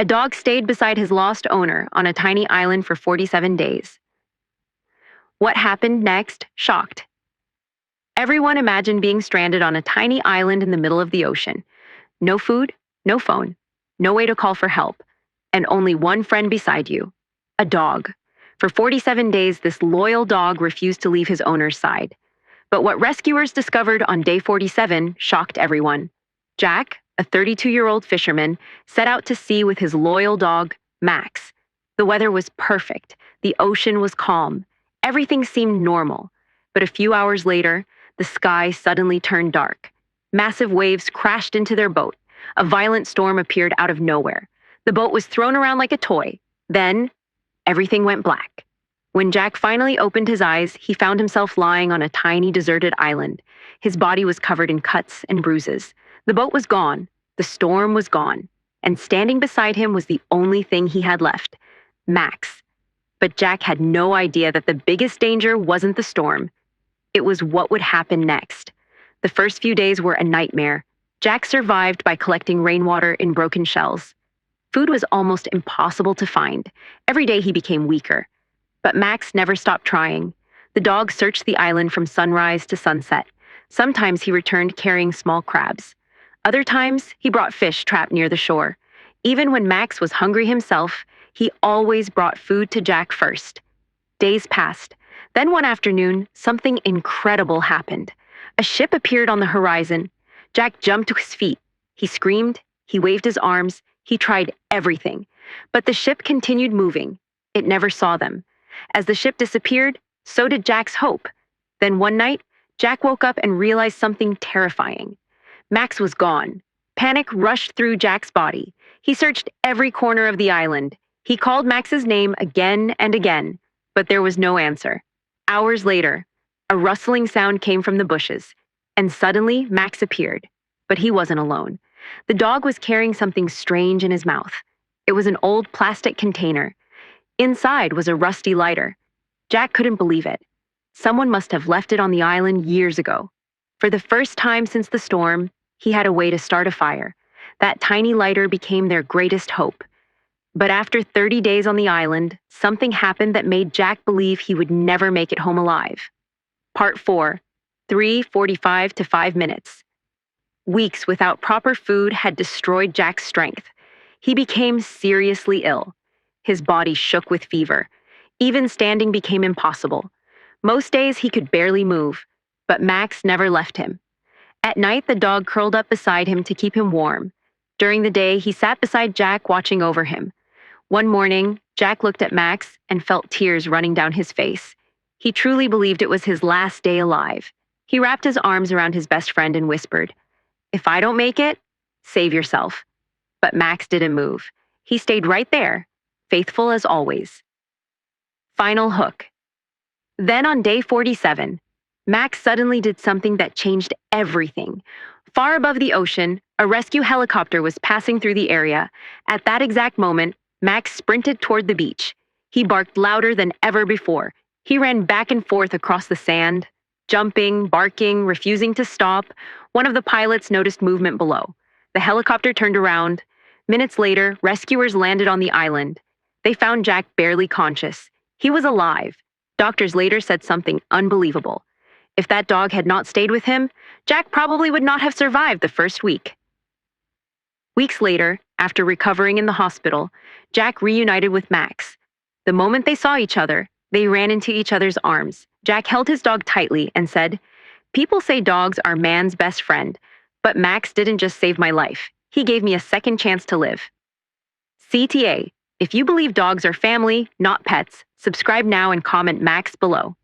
A dog stayed beside his lost owner on a tiny island for 47 days. What happened next shocked. Everyone imagined being stranded on a tiny island in the middle of the ocean. No food, no phone, no way to call for help, and only one friend beside you, a dog. For 47 days, this loyal dog refused to leave his owner's side. But what rescuers discovered on day 47 shocked everyone. Jack, a 32-year-old fisherman, set out to sea with his loyal dog, Max. The weather was perfect. The ocean was calm. Everything seemed normal. But a few hours later, the sky suddenly turned dark. Massive waves crashed into their boat. A violent storm appeared out of nowhere. The boat was thrown around like a toy. Then, everything went black. When Jack finally opened his eyes, he found himself lying on a tiny deserted island. His body was covered in cuts and bruises. The boat was gone. The storm was gone. And standing beside him was the only thing he had left, Max. But Jack had no idea that the biggest danger wasn't the storm. It was what would happen next. The first few days were a nightmare. Jack survived by collecting rainwater in broken shells. Food was almost impossible to find. Every day he became weaker. But Max never stopped trying. The dog searched the island from sunrise to sunset. Sometimes he returned carrying small crabs. Other times, he brought fish trapped near the shore. Even when Max was hungry himself, he always brought food to Jack first. Days passed. Then one afternoon, something incredible happened. A ship appeared on the horizon. Jack jumped to his feet. He screamed. He waved his arms. He tried everything. But the ship continued moving. It never saw them. As the ship disappeared, so did Jack's hope. Then one night, Jack woke up and realized something terrifying. Max was gone. Panic rushed through Jack's body. He searched every corner of the island. He called Max's name again and again, but there was no answer. Hours later, a rustling sound came from the bushes, and suddenly Max appeared. But he wasn't alone. The dog was carrying something strange in his mouth. It was an old plastic container. Inside was a rusty lighter. Jack couldn't believe it. Someone must have left it on the island years ago. For the first time since the storm, he had a way to start a fire. That tiny lighter became their greatest hope. But after 30 days on the island, something happened that made Jack believe he would never make it home alive. Part 4, 3:45 to 5 minutes. Weeks without proper food had destroyed Jack's strength. He became seriously ill. His body shook with fever. Even standing became impossible. Most days he could barely move, but Max never left him. At night, the dog curled up beside him to keep him warm. During the day, he sat beside Jack, watching over him. One morning, Jack looked at Max and felt tears running down his face. He truly believed it was his last day alive. He wrapped his arms around his best friend and whispered, "If I don't make it, save yourself." But Max didn't move. He stayed right there, faithful as always. Final hook. Then on day 47, Max suddenly did something that changed everything. Far above the ocean, a rescue helicopter was passing through the area. At that exact moment, Max sprinted toward the beach. He barked louder than ever before. He ran back and forth across the sand, jumping, barking, refusing to stop. One of the pilots noticed movement below. The helicopter turned around. Minutes later, rescuers landed on the island. They found Jack barely conscious. He was alive. Doctors later said something unbelievable. If that dog had not stayed with him, Jack probably would not have survived the first week. Weeks later, after recovering in the hospital, Jack reunited with Max. The moment they saw each other, they ran into each other's arms. Jack held his dog tightly and said, "People say dogs are man's best friend, but Max didn't just save my life. He gave me a second chance to live." CTA, if you believe dogs are family, not pets, subscribe now and comment Max below.